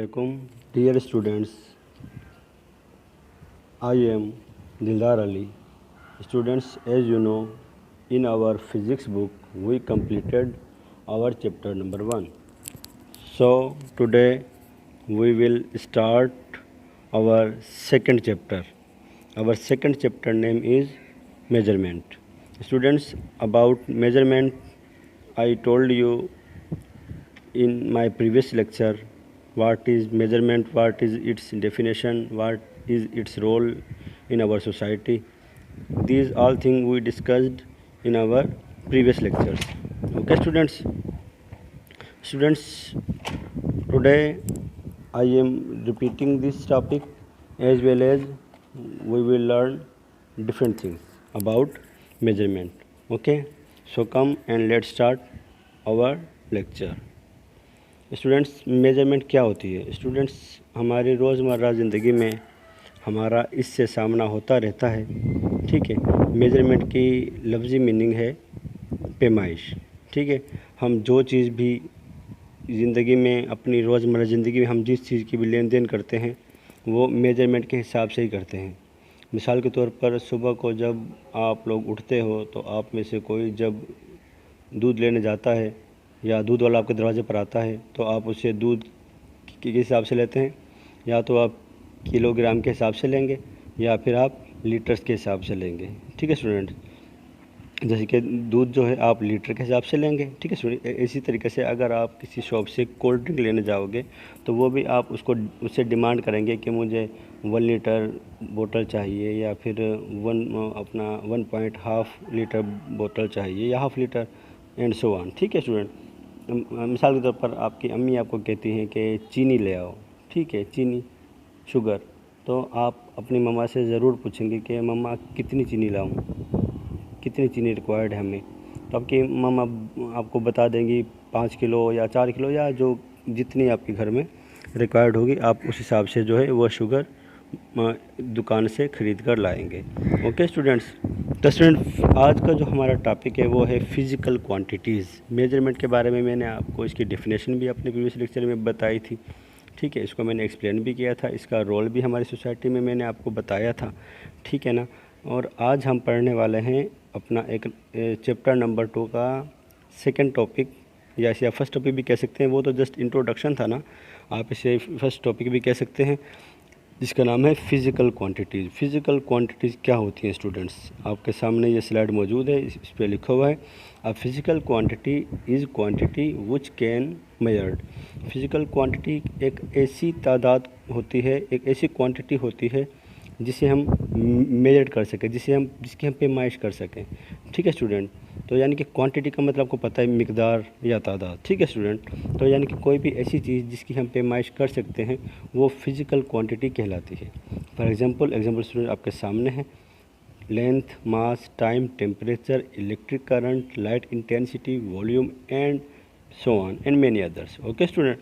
Assalamualaikum, dear students. I am Dildar Ali. Students, as you know, in our physics book we completed our chapter number 1. So today we will start our second chapter. Our second chapter name is measurement. Students, about measurement I told you in my previous lecture what is measurement, what is its definition, what is its role in our society. These all things we discussed in our previous lectures. Okay, students, today I am repeating this topic, as well as we will learn different things about measurement. Okay, so come and let's start our lecture. Students, measurement क्या होती है? Students, हमारी रोज़मर्रा ज़िंदगी में हमारा इससे सामना होता रहता है। ठीक है, मेजरमेंट की लफ्ज़ी मीनिंग है पैमाइश। ठीक है, हम जो चीज़ भी ज़िंदगी में, अपनी रोज़मर्रा ज़िंदगी में हम जिस चीज़ की भी लेन देन करते हैं वो मेजरमेंट के हिसाब से ही करते हैं। मिसाल के तौर पर सुबह को जब आप लोग उठते हो तो आप में से कोई जब दूध लेने जाता है या दूध वाला आपके दरवाजे पर आता है तो आप उसे दूध के हिसाब से लेते हैं, या तो आप किलोग्राम के हिसाब से लेंगे या फिर आप लीटर्स के हिसाब से लेंगे। ठीक है स्टूडेंट, जैसे कि दूध जो है आप लीटर के हिसाब से लेंगे। ठीक है स्टूडेंट, इसी तरीके से अगर आप किसी शॉप से कोल्ड ड्रिंक लेने जाओगे तो वो भी आप उससे डिमांड करेंगे कि मुझे 1 लीटर बोतल चाहिए, या फिर 1.5 लीटर बोतल चाहिए, या half litre, and so on. ठीक है स्टूडेंट, मिसाल के तौर पर आपकी अम्मी आपको कहती हैं कि चीनी ले आओ। ठीक है, चीनी, शुगर, तो आप अपनी मम्मा से ज़रूर पूछेंगे कि मम्मा कितनी चीनी लाऊं, कितनी चीनी रिक्वायर्ड है हमें। तो आपकी मम्मा आपको बता देंगी 5 किलो या 4 किलो, या जो जितनी आपके घर में रिक्वायर्ड होगी आप उस हिसाब से जो है वो शुगर दुकान से ख़रीद कर लाएंगे। ओके स्टूडेंट्स, तो स्टूडेंट आज का जो हमारा टॉपिक है वो है फिज़िकल क्वांटिटीज़। मेजरमेंट के बारे में मैंने आपको इसकी डेफिनेशन भी अपने प्रीवियस लेक्चर में बताई थी। ठीक है, इसको मैंने एक्सप्लेन भी किया था, इसका रोल भी हमारी सोसाइटी में मैंने आपको बताया था। ठीक है ना, और आज हम पढ़ने वाले हैं अपना एक चैप्टर नंबर 2 का सेकेंड टॉपिक, या इसे आप फर्स्ट टॉपिक भी कह सकते हैं। वो तो जस्ट इंट्रोडक्शन था ना, आप इसे फर्स्ट टॉपिक भी कह सकते हैं, जिसका नाम है फ़िज़िकल क्वांटिटीज़। फ़िज़िकल क्वांटिटीज़ क्या होती हैं स्टूडेंट्स? आपके सामने ये स्लाइड मौजूद है, इस पर लिखा हुआ है a physical quantity is quantity which can measured. Physical quantity एक ऐसी तादाद होती है, एक ऐसी क्वांटिटी होती है जिसे हम मेजर कर सकें, जिसकी हम पैमाइश कर सकें। ठीक है स्टूडेंट, तो यानी कि क्वांटिटी का मतलब आपको पता है मिकदार या तादाद। ठीक है स्टूडेंट, तो यानी कि कोई भी ऐसी चीज़ जिसकी हम पैमाइश कर सकते हैं वो फिज़िकल क्वांटिटी कहलाती है। फॉर एग्जांपल स्टूडेंट आपके सामने है length, mass, time, temperature, electric current, light intensity, volume and so on and many others. Okay student,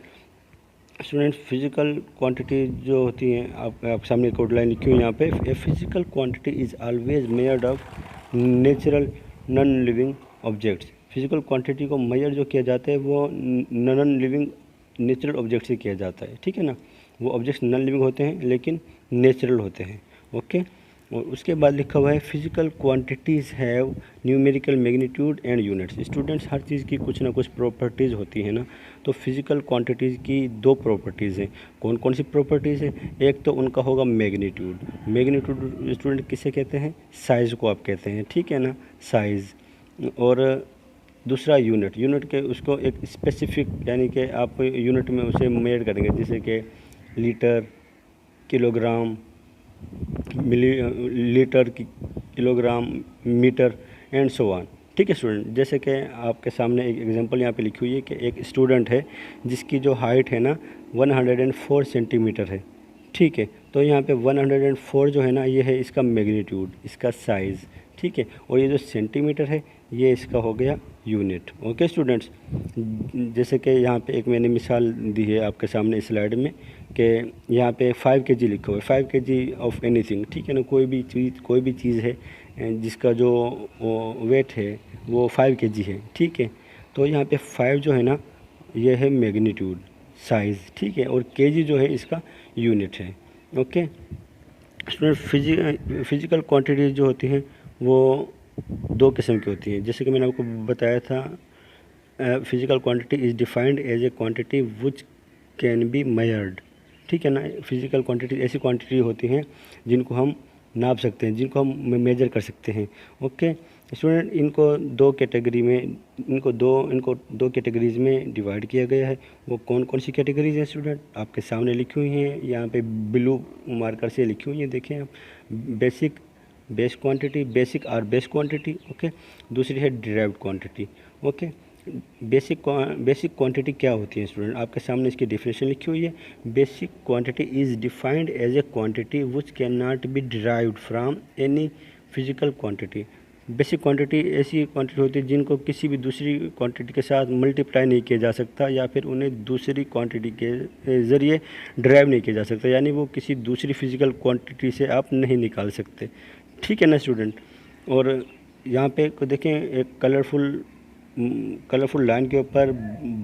physical quantity जो होती हैं आप सामने एक आउटलाइन लिखी हुई है यहाँ पे। A physical quantity is always measured of natural non living objects. Physical quantity को मेजर जो किया जाता है वो नॉन लिविंग नेचुरल ऑब्जेक्ट से किया जाता है। ठीक है ना, वो ऑब्जेक्ट्स नॉन लिविंग होते हैं लेकिन नेचुरल होते हैं। ओके, और उसके बाद लिखा हुआ है physical quantities have numerical magnitude and units. Students, हर चीज़ की कुछ ना कुछ प्रॉपर्टीज़ होती है ना, तो फिज़िकल क्वांटिटीज़ की 2 प्रॉपर्टीज़ हैं। कौन कौन सी प्रॉपर्टीज़ हैं? एक तो उनका होगा मैग्नीट्यूड। मैग्नीट्यूड स्टूडेंट किसे कहते हैं? साइज़ को आप कहते हैं। ठीक है ना, साइज़। और दूसरा यूनिट के उसको एक स्पेसिफिक, यानी कि आप यूनिट में उसे मेजर करेंगे, जैसे कि litre, kilogram, litre, kilogram, metre and so on. ठीक है स्टूडेंट, जैसे कि आपके सामने एक एग्जांपल यहाँ पे लिखी हुई है कि एक स्टूडेंट है जिसकी जो हाइट है ना 104 सेंटीमीटर है। ठीक है, तो यहाँ पे 104 जो है ना ये है इसका मैग्नीट्यूड, इसका साइज़। ठीक है, और ये जो सेंटीमीटर है ये इसका हो गया यूनिट। ओके स्टूडेंट्स, जैसे कि यहाँ पे एक मैंने मिसाल दी है आपके सामने स्लाइड में कि यहाँ पे 5 kg लिखा हुआ है, 5 kg ऑफ एनीथिंग। ठीक है ना, कोई भी चीज़ है जिसका जो वेट है वो 5 kg है। ठीक है, तो यहाँ पे 5 जो है ना ये है मैग्नीट्यूड, साइज़, ठीक है, और केजी जो है इसका यूनिट है। ओके स्टूडेंट, फिजिकल क्वांटिटीज जो होती हैं वो दो किस्म की होती हैं। जैसे कि मैंने आपको बताया था, physical quantity is defined as a quantity which can be measured, ठीक है ना। फिजिकल क्वांटिटी ऐसी क्वांटिटी होती हैं जिनको हम नाप सकते हैं, जिनको हम मेजर कर सकते हैं। ओके स्टूडेंट, इनको दो कैटेगरीज में डिवाइड किया गया है। वो कौन कौन सी कैटेगरीज हैं स्टूडेंट, आपके सामने लिखी हुई हैं, यहाँ पे ब्लू मार्कर से लिखी हुई हैं, देखें आप। बेसिक बेस क्वांटिटी, बेसिक और बेस क्वांटिटी। ओके, दूसरी है derived quantity. Okay, basic quantity क्या होती है स्टूडेंट, आपके सामने इसकी डेफिनेशन लिखी हुई है। Basic quantity is defined as a quantity which can not be derived from any physical quantity. Basic quantity ऐसी क्वांटिटी होती है जिनको किसी भी दूसरी क्वांटिटी के साथ मल्टीप्लाई नहीं किया जा सकता, या फिर उन्हें दूसरी क्वांटिटी के ज़रिए ड्राइव नहीं किया जा सकता, यानी वो किसी दूसरी फिजिकल क्वांटिटी से आप नहीं निकाल सकते, ठीक है ना स्टूडेंट। और यहाँ पे को देखें, एक कलरफुल लाइन के ऊपर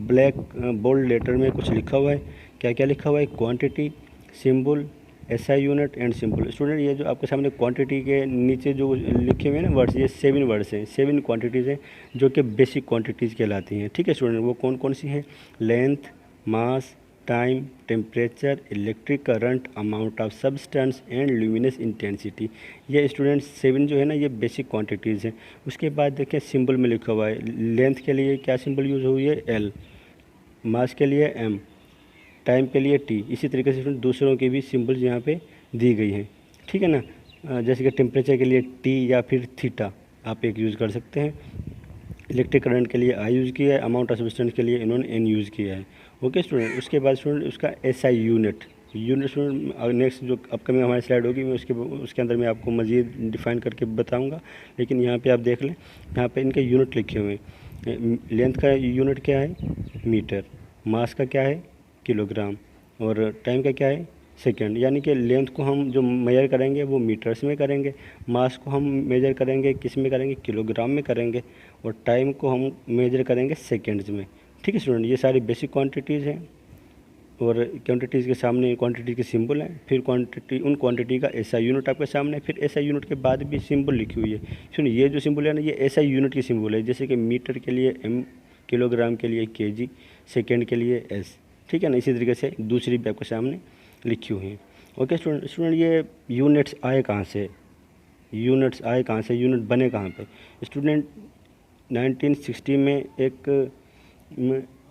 ब्लैक बोल्ड लेटर में कुछ लिखा हुआ है। क्या क्या लिखा हुआ है, quantity, symbol, SI unit and symbol. Student, ये जो आपके सामने क्वांटिटी के नीचे जो लिखे हुए हैं ना वर्ड्स, ये 7 वर्ड्स हैं, 7 क्वांटिटीज़ हैं जो कि बेसिक क्वांटिटीज़ कहलाती हैं, ठीक है स्टूडेंट। वो कौन कौन सी हैं, length, mass, time, temperature, electric current, amount of substance and luminous intensity. ये स्टूडेंट 7 जो है ना, ये बेसिक क्वांटिटीज़ हैं। उसके बाद देखें सिंबल में लिखा हुआ है, लेंथ के लिए क्या सिंबल यूज़ हुई है, एल, मास के लिए एम, टाइम के लिए टी। इसी तरीके से दूसरों की भी सिंबल्स यहाँ पे दी गई हैं, ठीक है ना। जैसे कि टेम्परेचर के लिए टी या फिर थीटा आप एक यूज़ कर सकते हैं। इलेक्ट्रिक करंट के लिए आई यूज़ किया है, अमाउंट ऑफ सब्सटेंस के लिए इन्होंने एन यूज़ किया है। ओके स्टूडेंट, उसके बाद स्टूडेंट उसका एसआई यूनिट स्टूडेंट नेक्स्ट जो अपकमिंग हमारी स्लाइड होगी मैं उसके अंदर मैं आपको मज़ीद डिफ़ाइन करके बताऊंगा, लेकिन यहाँ पे आप देख लें, यहाँ पे इनके यूनिट लिखे हुए हैं। लेंथ का यूनिट क्या है, मीटर, मास का क्या है, किलोग्राम, और टाइम का क्या है, सेकंड। यानी कि लेंथ को हम जो मेजर करेंगे वो मीटर्स में करेंगे, मास को हम मेजर करेंगे किस में करेंगे, किलोग्राम में करेंगे, और टाइम को हम मेजर करेंगे सेकंड्स में, ठीक है स्टूडेंट। ये सारी बेसिक क्वांटिटीज़ हैं, और क्वांटिटीज़ के सामने क्वांटिटी के सिंबल हैं, फिर उन क्वांटिटी का एसआई यूनिट आपके सामने, फिर एसआई यूनिट के बाद भी सिंबल लिखी हुई है। सुनिए, ये जो सिंबल है ना, ये एसआई यूनिट की सिंबल है, जैसे कि मीटर के लिए एम, किलोग्राम के लिए केजी, सेकेंड के लिए एस, ठीक है ना। इसी तरीके से दूसरी भी आपके सामने लिखी हुई हैं। ओके स्टूडेंट, ये यूनिट्स आए कहाँ से, यूनिट बने कहाँ पे स्टूडेंट। 1960 में एक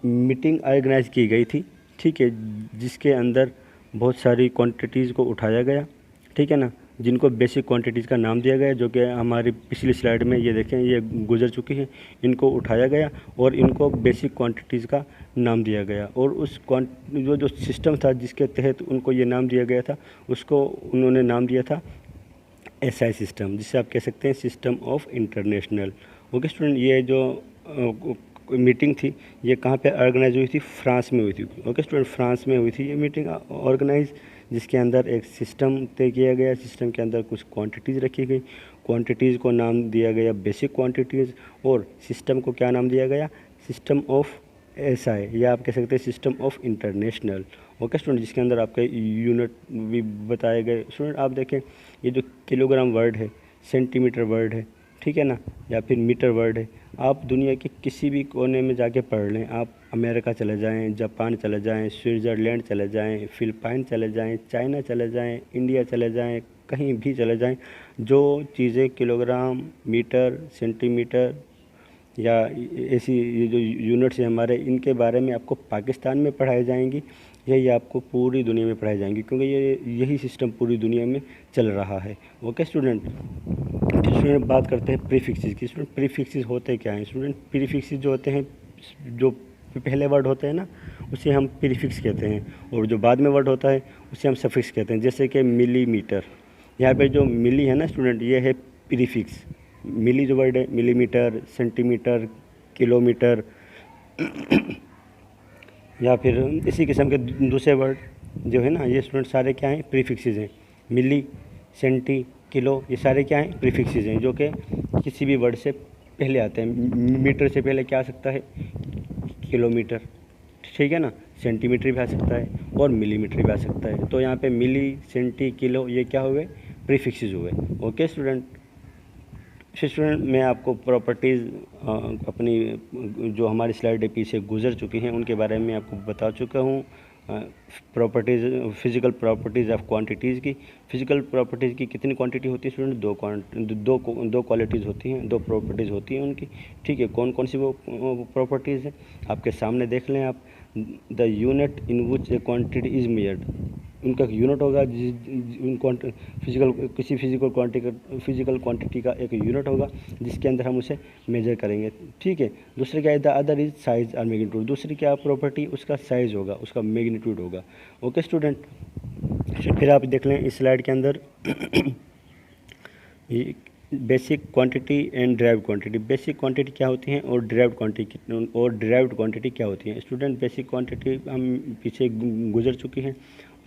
मीटिंग ऑर्गेनाइज की गई थी, ठीक है, जिसके अंदर बहुत सारी क्वांटिटीज़ को उठाया गया, ठीक है ना, जिनको बेसिक क्वांटिटीज़ का नाम दिया गया, जो कि हमारी पिछली स्लाइड में ये देखें ये गुजर चुकी है। इनको उठाया गया और इनको बेसिक क्वांटिटीज़ का नाम दिया गया, और उस जो सिस्टम था जिसके तहत उनको ये नाम दिया गया था, उसको उन्होंने नाम दिया था एसआई सिस्टम, जिसे आप कह सकते हैं system of international. Okay student, ये जो मीटिंग थी ये कहाँ पे ऑर्गेनाइज हुई थी, फ्रांस में हुई थी। ओके स्टूडेंट, फ्रांस में हुई थी ये मीटिंग ऑर्गेनाइज, जिसके अंदर एक सिस्टम तय किया गया। सिस्टम के अंदर कुछ क्वांटिटीज़ रखी गई, क्वांटिटीज़ को नाम दिया गया बेसिक क्वांटिटीज़, और सिस्टम को क्या नाम दिया गया, सिस्टम ऑफ एसआई, या आप कह सकते हैं system of international. Okay student, जिसके अंदर आपके यूनिट भी बताए गए। स्टूडेंट आप देखें, ये जो किलोग्राम वर्ड है, सेंटीमीटर वर्ड है, ठीक है ना, या फिर मीटर वर्ड है, आप दुनिया के किसी भी कोने में जाके पढ़ लें, आप अमेरिका चले जाएं, जापान चले जाएं, स्विट्ज़रलैंड चले जाएं, फिलिपाइन चले जाएं, चाइना चले जाएं, इंडिया चले जाएं, कहीं भी चले जाएं, जो चीज़ें किलोग्राम, मीटर, सेंटीमीटर या ऐसी ये जो यूनिट्स हैं हमारे, इनके बारे में आपको पाकिस्तान में पढ़ाई जाएंगी, यही आपको पूरी दुनिया में पढ़ाई जाएंगी, क्योंकि यही सिस्टम पूरी दुनिया में चल रहा है। ओके स्टूडेंट, बात करते हैं प्रीफिक्सेस की। स्टूडेंट, प्रीफिक्सेस होते क्या हैं स्टूडेंट, प्रीफिक्सेस जो होते हैं, जो पहले वर्ड होते हैं ना उसे हम प्रीफिक्स कहते हैं, और जो बाद में वर्ड होता है उसे हम सफिक्स कहते हैं। जैसे कि मिलीमीटर, यहाँ पे जो मिली है ना स्टूडेंट, ये है प्रीफिक्स। मिली जो वर्ड है, मिलीमीटर, सेंटीमीटर, किलोमीटर या फिर इसी किस्म के दूसरे वर्ड जो है ना, ये स्टूडेंट सारे क्या हैं, प्रीफिक्सेस हैं। मिली, सेंटी, किलो, ये सारे क्या हैं, प्रीफिक्सेस हैं, जो कि किसी भी वर्ड से पहले आते हैं। मीटर से पहले क्या आ सकता है, किलोमीटर, ठीक है ना। सेंटीमीटर भी आ सकता है और मिलीमीटर भी आ सकता है। तो यहाँ पे मिली, सेंटी, किलो ये क्या हुए, प्रीफिक्सेस हुए। Okay student. स्टूडेंट मैं आपको प्रॉपर्टीज़ अपनी जो हमारी स्लाइड पीछे गुजर चुकी हैं उनके बारे में आपको बता चुका हूँ। Properties, physical properties of quantities की। फिज़िकल प्रॉपर्टीज़ की कितनी क्वांटिटी होती है स्टूडेंट, दो क्वालिटीज़ होती हैं, दो प्रॉपर्टीज़ होती हैं उनकी। ठीक है, कौन कौन सी वो प्रॉपर्टीज़ हैं आपके सामने देख लें आप। The unit in which A quantity is measured, उनका एक यूनिट होगा किसी फिजिकल क्वांटिटी का एक यूनिट होगा जिसके अंदर हम उसे मेजर करेंगे। ठीक है, दूसरी क्या है, द अदर इज साइज और मैग्नीट्यूड। दूसरी क्या प्रॉपर्टी, उसका साइज होगा, उसका मैग्नीट्यूड होगा। Okay student. फिर आप देख लें इस स्लाइड के अंदर basic quantity and derived quantity. Basic quantity क्या होती हैं और ड्राइव्ड क्वांटिटी क्या होती है। स्टूडेंट बेसिक क्वांटिटी हम पीछे गुजर चुकी हैं,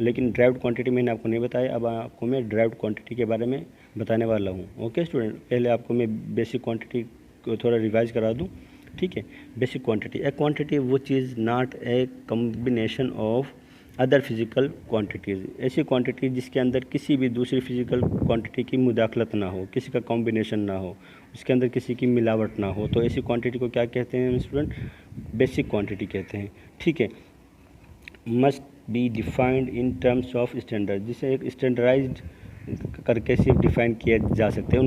लेकिन ड्राइव्ड क्वांटिटी मैंने आपको नहीं बताया। अब आपको मैं ड्राइव्ड क्वांटिटी के बारे में बताने वाला हूँ। ओके स्टूडेंट, पहले आपको मैं बेसिक क्वांटिटी को थोड़ा रिवाइज करा दूँ। ठीक है, basic quantity, A quantity which is not a combination of other physical quantities. ऐसी क्वांटिटी जिसके अंदर किसी भी दूसरी फिजिकल क्वांटिटी की मुदाखलत ना हो, किसी का कॉम्बिनेशन ना हो, उसके अंदर किसी की मिलावट ना हो, तो ऐसी क्वांटिटी को क्या कहते हैं स्टूडेंट, बेसिक क्वांटिटी कहते हैं। ठीक है, must be defined in terms of standard, जिसे एक स्टैंडर्डाइज्ड करके सिर्फ डिफ़ाइन किया जा सकते हैं।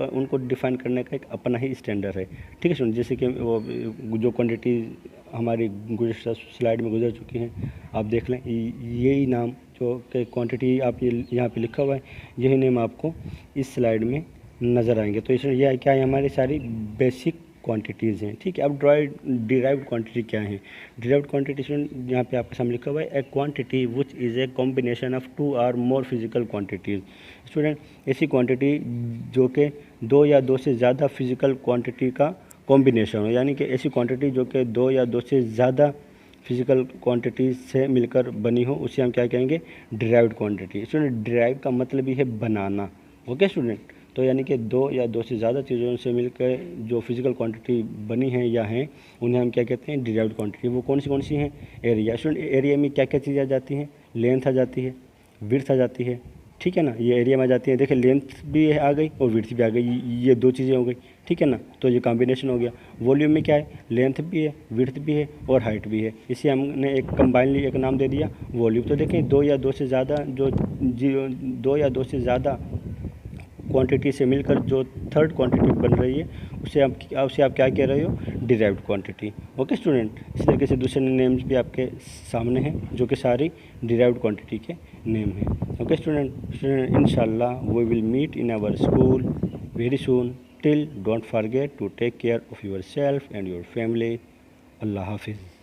उनको डिफ़ाइन करने का एक अपना ही स्टैंडर्ड है। ठीक है स्टूडेंट, जैसे कि वो जो क्वांटिटी हमारी गुज़श्ता स्लाइड में गुजर चुकी हैं आप देख लें, यही नाम जो कि क्वांटिटी आप ये यहाँ पे लिखा हुआ है, यही नेम आपको इस स्लाइड में नज़र आएंगे। तो इसमें यह क्या है, हमारी सारी बेसिक क्वांटिटीज़ हैं। ठीक है, अब डिराइव्ड क्वांटिटी क्या है। डिराइव्ड क्वांटिटी स्टूडेंट यहाँ पे आपके सामने लिखा हुआ है, a quantity which is a combination of two और मोर फिजिकल क्वांटिटीज़। स्टूडेंट ऐसी क्वांटिटी जो कि दो या दो से ज़्यादा फिजिकल क्वांटिटी का कॉम्बिनेशन हो, यानी कि ऐसी क्वांटिटी जो कि दो या दो से ज़्यादा फिजिकल क्वांटिटी से मिलकर बनी हो, उसे हम क्या कहेंगे, डिराइव्ड क्वांटिटी। स्टूडेंट डिराइव का मतलब ही है बनाना। ओके स्टूडेंट, तो यानी कि दो या दो से ज़्यादा चीज़ों से मिलकर जो फिजिकल क्वांटिटी बनी है या हैं, उन्हें हम क्या कहते हैं, डिराइव्ड क्वांटिटी। वो कौन सी हैं, एरिया। स्टूडेंट एरिया में क्या क्या चीज़ें आ जाती हैं, लेंथ आ जाती है, विड्थ आ जाती है। ठीक है ना, ये एरिया में आ जाती है। देखिए लेंथ भी आ गई और विड्थ भी आ गई, ये दो चीज़ें हो गई। ठीक है ना, तो ये कॉम्बिनेशन हो गया। वॉल्यूम में क्या है, लेंथ भी है, विड्थ भी है और हाइट भी है। इसे हमने एक कंबाइनली एक नाम दे दिया, वॉल्यूम। तो देखें दो या दो से ज़्यादा दो या दो से ज़्यादा क्वांटिटी से मिलकर जो थर्ड क्वांटिटी बन रही है उसे आप क्या कह रहे हो, डिराइव्ड क्वांटिटी। ओके स्टूडेंट, इस तरीके से दूसरे नेम्स भी आपके सामने हैं जो कि सारी डिराइव्ड क्वांटिटी के नेम हैं। ओके स्टूडेंट, इंशाल्लाह we will meet in our school very soon. Till don't forget to take care of your self and your family. अल्लाह हाफिज़।